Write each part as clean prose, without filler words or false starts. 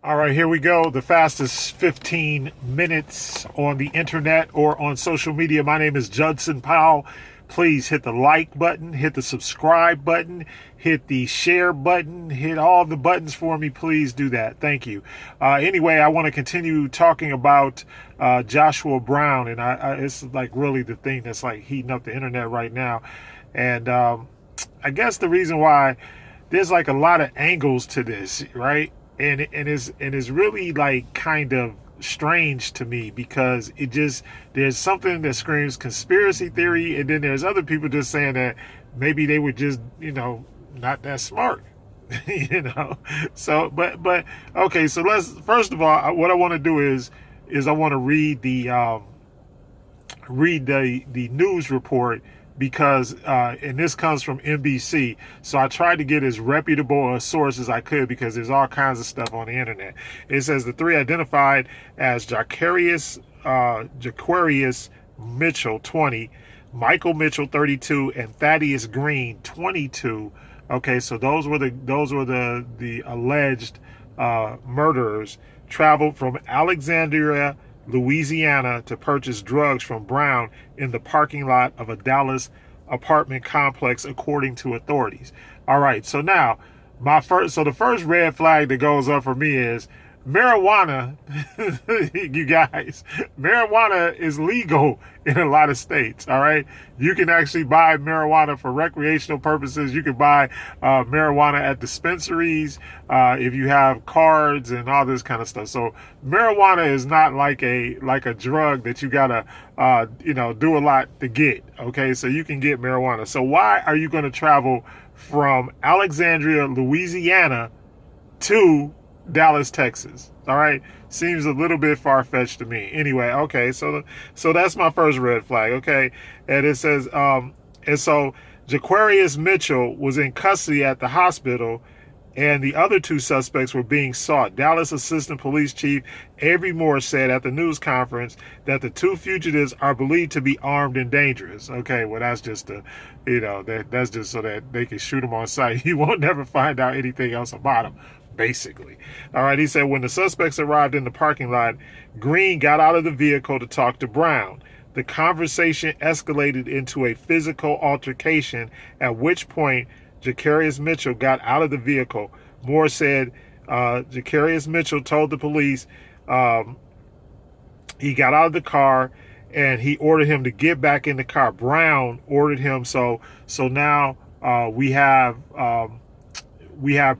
All right, here we go. The fastest 15 minutes on the internet or on social media. My name is Judson Powell. Please hit the like button, hit the subscribe button, hit the share button, hit all the buttons for me. Please do that. Thank you. Anyway, I want to continue talking about Joshua Brown, and it's like really the thing that's like heating up the internet right now. And I guess the reason why there's like a lot of angles to this, right? And it's really like kind of strange to me because there's something that screams conspiracy theory, and then there's other people just saying that maybe they were just not that smart. So but okay, so let's first of all, what I want to do is I want to read the news report because and this comes from NBC. So I tried to get as reputable a source as I could because there's all kinds of stuff on the internet. It says the three identified as Jaquarius Mitchell, 20, Michael Mitchell, 32, and Thaddeus Green, 22. Okay, so those were the alleged murderers. Traveled from Alexandria, Louisiana, to purchase drugs from Brown in the parking lot of a Dallas apartment complex, according to authorities. All right, so now the first red flag that goes up for me is marijuana. You guys, marijuana is legal in a lot of states. All right, you can actually buy marijuana for recreational purposes. You can buy marijuana at dispensaries if you have cards and all this kind of stuff. So marijuana is not like a drug that you gotta do a lot to get. Okay, so you can get marijuana. So why are you going to travel from Alexandria, Louisiana to Dallas, Texas? All right, seems a little bit far-fetched to me. Anyway, okay, so that's my first red flag. Okay, and it says and so Jaquarius Mitchell was in custody at the hospital, and the other two suspects were being sought. Dallas Assistant Police Chief Avery Moore said at the news conference that the two fugitives are believed to be armed and dangerous. Okay, well, that's just that's just so that they can shoot them on sight. You won't never find out anything else about them, basically. All right, he said when the suspects arrived in the parking lot, Green got out of the vehicle to talk to Brown. The conversation escalated into a physical altercation, at which point Jaquarius Mitchell got out of the vehicle. Moore said Jaquarius Mitchell told the police he got out of the car and he ordered him to get back in the car. Brown ordered him. So now we have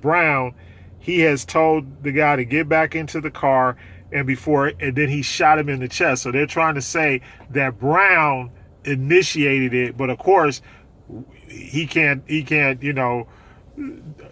Brown. He has told the guy to get back into the car, and then he shot him in the chest. So they're trying to say that Brown initiated it, but of course he can't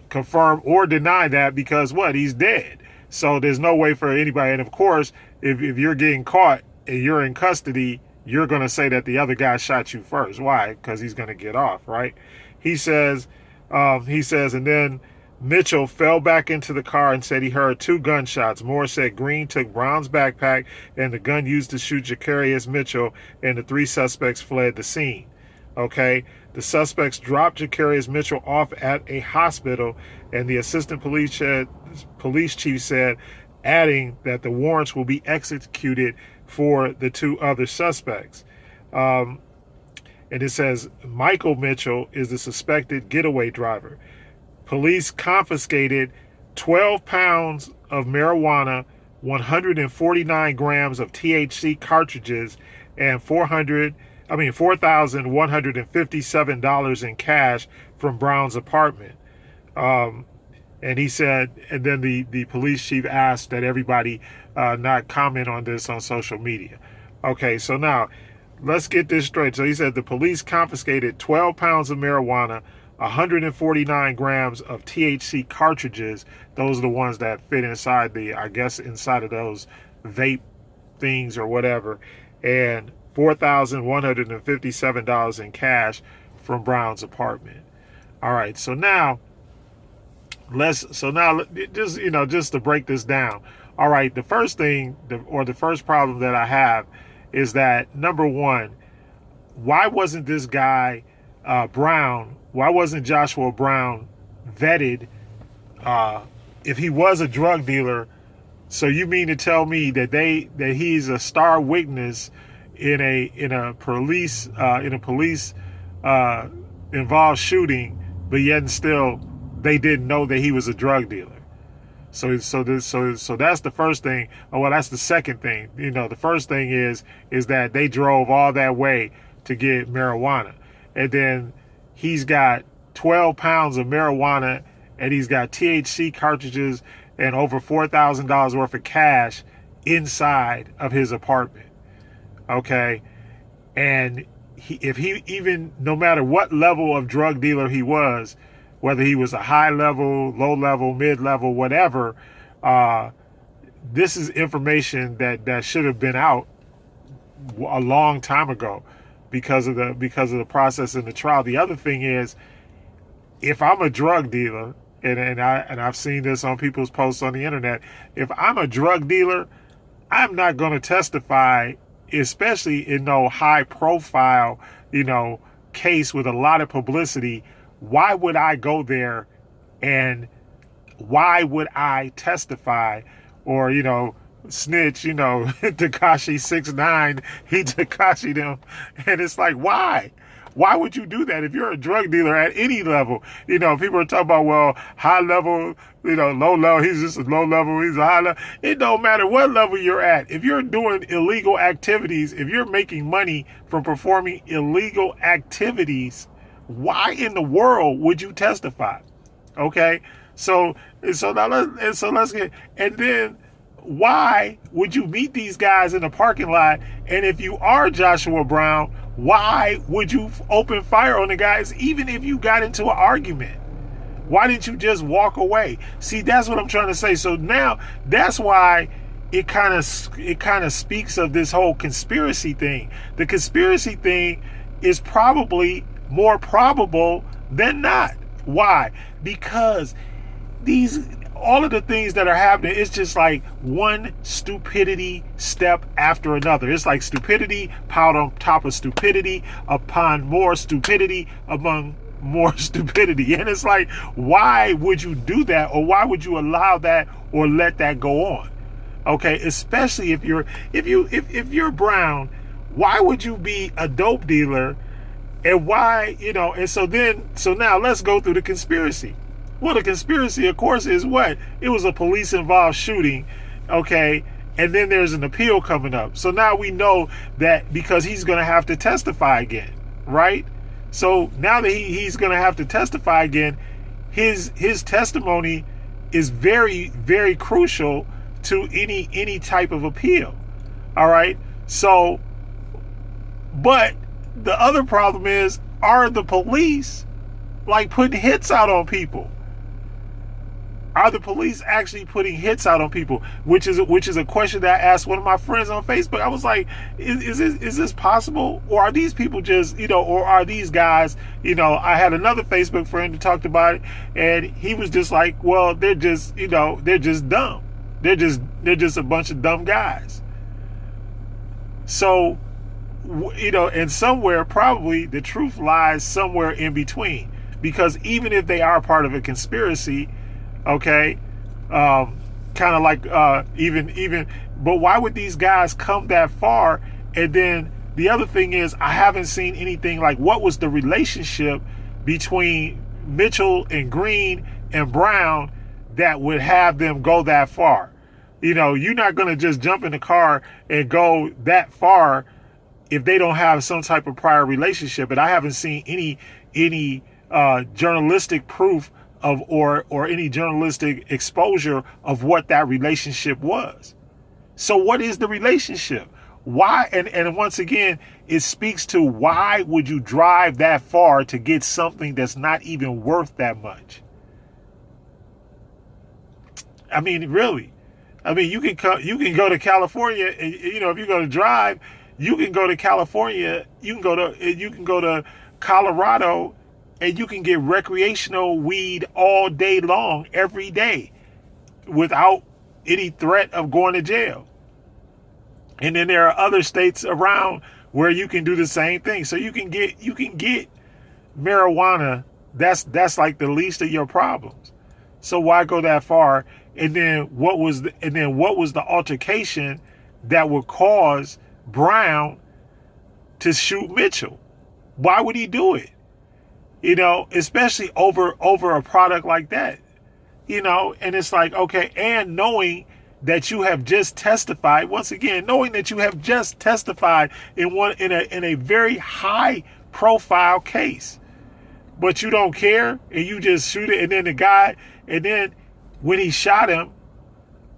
confirm or deny that because he's dead. So there's no way for anybody. And of course, if you're getting caught and you're in custody, you're going to say that the other guy shot you first. Why? Because he's going to get off, right? He says, and then Mitchell fell back into the car and said he heard two gunshots. Moore said Green took Brown's backpack and the gun used to shoot Jaquarius Mitchell, and the three suspects fled the scene. Okay, the suspects dropped Jaquarius Mitchell off at a hospital, and the assistant police chief said, adding that the warrants will be executed for the two other suspects. And it says Michael Mitchell is the suspected getaway driver. Police confiscated 12 pounds of marijuana, 149 grams of THC cartridges, and $4,157 in cash from Brown's apartment. And he said, and then the police chief asked that everybody not comment on this on social media. Okay, so now let's get this straight. So he said the police confiscated 12 pounds of marijuana, 149 grams of THC cartridges. Those are the ones that fit inside inside of those vape things or whatever, and $4,157 in cash from Brown's apartment. All right, so now just to break this down. All right, the first thing, the first problem that I have is that, number one, why wasn't this guy Brown? Why wasn't Joshua Brown vetted? If he was a drug dealer, So you mean to tell me that he's a star witness in a police uh, involved shooting, but yet and still they didn't know that he was a drug dealer? So that's the first thing. Oh, well, that's the second thing. The first thing is that they drove all that way to get marijuana, and then he's got 12 pounds of marijuana, and he's got THC cartridges and over $4,000 worth of cash inside of his apartment. Okay, and no matter what level of drug dealer he was, whether he was a high level, low level, mid level, whatever, this is information that should have been out a long time ago because of the process in the trial. The other thing is, if I'm a drug dealer, and I've seen this on people's posts on the internet, if I'm a drug dealer, I'm not going to testify, especially in no high profile, case with a lot of publicity. Why would I go there, and why would I testify or, snitch, Tekashi 6ix9ine, he Tekashi them. And it's like, why? Why would you do that if you're a drug dealer at any level? People are talking about, well, high level, low level, he's just a low level, he's a high level. It don't matter what level you're at. If you're doing illegal activities, if you're making money from performing illegal activities, why in the world would you testify? Okay, so let's get, and then why would you meet these guys in the parking lot? And if you are Joshua Brown, why would you open fire on the guys, even if you got into an argument? Why didn't you just walk away? See, that's what I'm trying to say. So now that's why it kind of speaks of this whole conspiracy thing. The conspiracy thing is probably more probable than not. Why? Because all of the things that are happening, it's just like one stupidity step after another. It's like stupidity piled on top of stupidity upon more stupidity among more stupidity. And it's like, why would you do that? Or why would you allow that or let that go on? Okay, especially if you're Brown, why would you be a dope dealer? And why, and so now let's go through the conspiracy. Well, the conspiracy, of course, is what? It was a police-involved shooting, okay? And then there's an appeal coming up. So now we know that because he's going to have to testify again, right? So now that he's going to have to testify again, his testimony is very, very crucial to any type of appeal, all right? So, but the other problem is, are the police like putting hits out on people? Are the police actually putting hits out on people? Which is a question that I asked one of my friends on Facebook. I was like, is this possible? Or are these people just, or are these guys, I had another Facebook friend who talked about it, and he was just like, well, they're just, they're just dumb. They're just a bunch of dumb guys. So, and somewhere probably the truth lies somewhere in between, because even if they are part of a conspiracy, okay, kind of like even, but why would these guys come that far? And then the other thing is, I haven't seen anything like what was the relationship between Mitchell and Green and Brown that would have them go that far. You're not going to just jump in the car and go that far if they don't have some type of prior relationship. And I haven't seen any journalistic proof of or any journalistic exposure of what that relationship was. So what is the relationship? Why? And once again, it speaks to, why would you drive that far to get something that's not even worth that much? I mean, really. I mean, you can go to California, and if you're going to drive, you can go to California, you can go to Colorado, and you can get recreational weed all day long, every day, without any threat of going to jail. And then there are other states around where you can do the same thing. So you can get marijuana. That's like the least of your problems. So why go that far And then what was the altercation that would cause Brown to shoot Mitchell? Why would he do it? You know, especially over a product like that. You know, and it's like, okay, and knowing that you have just testified, once again, knowing that you have just testified in a very high profile case, but you don't care and you just shoot it. And then when he shot him,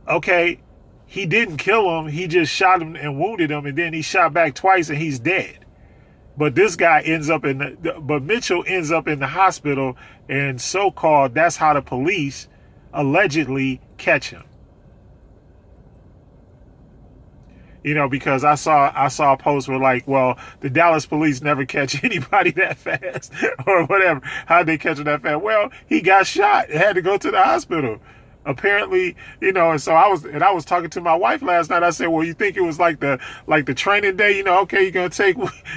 okay, he didn't kill him, he just shot him and wounded him, and then he shot back twice and he's dead. But this guy but Mitchell ends up in the hospital, and so-called that's how the police allegedly catch him. You know, because I saw a post where like, well, the Dallas police never catch anybody that fast or whatever. How'd they catch him that fast? Well, he got shot and had to go to the hospital. Apparently, you know, and so I was talking to my wife last night. I said, well, you think it was like the training day, you know, okay, you're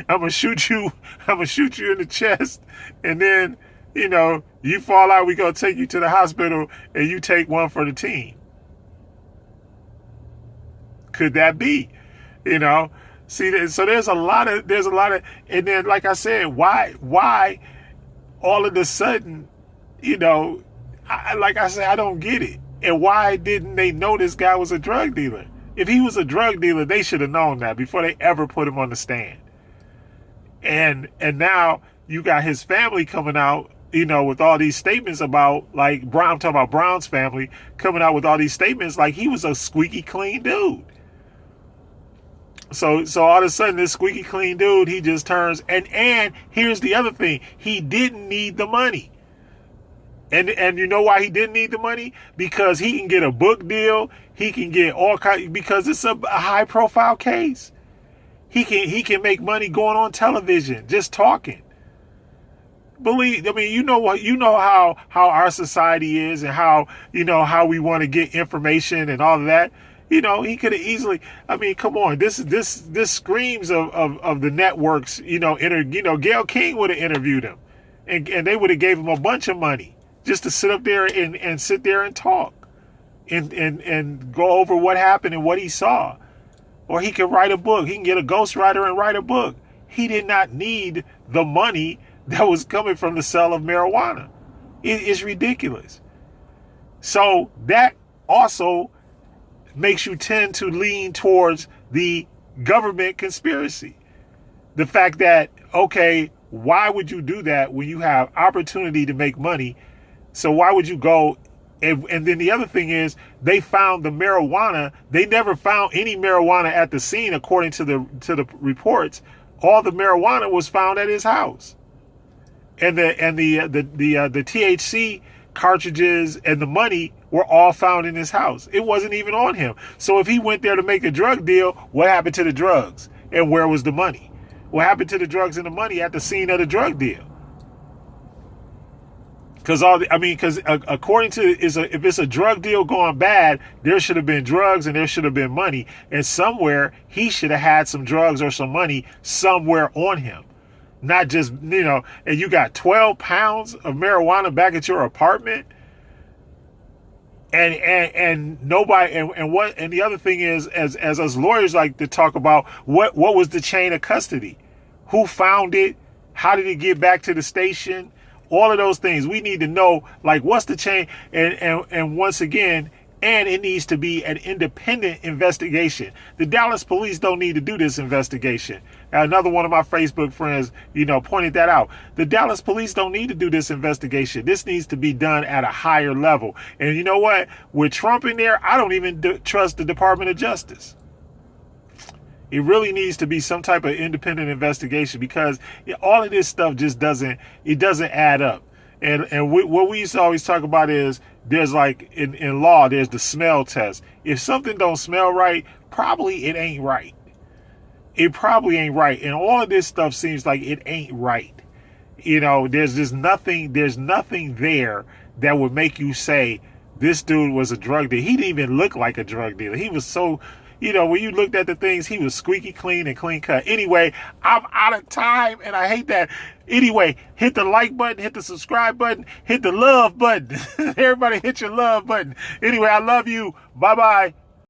I'm gonna shoot you in the chest, and then, you know, you fall out, we gonna take you to the hospital and you take one for the team. Could that be? You know, see, so there's a lot of, and then, like I said, why all of a sudden, you know, like I said, I don't get it. And why didn't they know this guy was a drug dealer? If he was a drug dealer, they should have known that before they ever put him on the stand. And now you got his family coming out, you know, with all these statements about, like, Brown, I'm talking about Brown's family, coming out with all these statements like he was a squeaky clean dude. So all of a sudden, this squeaky clean dude, he just turns, and here's the other thing, he didn't need the money. And you know why he didn't need the money? Because he can get a book deal, he can get all kinds, because it's a high profile case. He can make money going on television, just talking. You know how our society is, and how, you know, how we want to get information and all of that. You know, he could have easily, I mean, come on, this screams of the networks, you know, Gayle King would have interviewed him, and they would have gave him a bunch of money just to sit up there and sit there and talk and go over what happened and what he saw. Or he could write a book. He can get a ghostwriter and write a book. He did not need the money that was coming from the sale of marijuana. It's ridiculous. So that also makes you tend to lean towards the government conspiracy. The fact that, okay, why would you do that when you have opportunity to make money? So why would you go? And then the other thing is, they found the marijuana. They never found any marijuana at the scene, according to the reports. All the marijuana was found at his house, and the THC cartridges and the money were all found in his house. It wasn't even on him. So if he went there to make a drug deal, what happened to the drugs? And where was the money? What happened to the drugs and the money at the scene of the drug deal? Because according to, if it's a drug deal going bad, there should have been drugs and there should have been money, and somewhere he should have had some drugs or some money somewhere on him, not just, you know. And you got 12 pounds of marijuana back at your apartment, and nobody, and the other thing is, as us lawyers like to talk about, what was the chain of custody? Who found it? How did it get back to the station? All of those things we need to know, like, what's the chain, and once again, and it needs to be an independent investigation. The Dallas police don't need to do this investigation. Another one of my Facebook friends, you know, pointed that out. The Dallas police don't need to do this investigation. This needs to be done at a higher level. And you know what? With Trump in there, I don't even trust the Department of Justice. It really needs to be some type of independent investigation, because all of this stuff just doesn't add up. And what we used to always talk about is, there's, like, in law, there's the smell test. If something don't smell right, probably it ain't right. It probably ain't right. And all of this stuff seems like it ain't right. You know, there's nothing there that would make you say this dude was a drug dealer. He didn't even look like a drug dealer. He was so, when you looked at the things, he was squeaky clean and clean cut. Anyway, I'm out of time, and I hate that. Anyway, hit the like button, hit the subscribe button, hit the love button. Everybody hit your love button. Anyway, I love you. Bye-bye.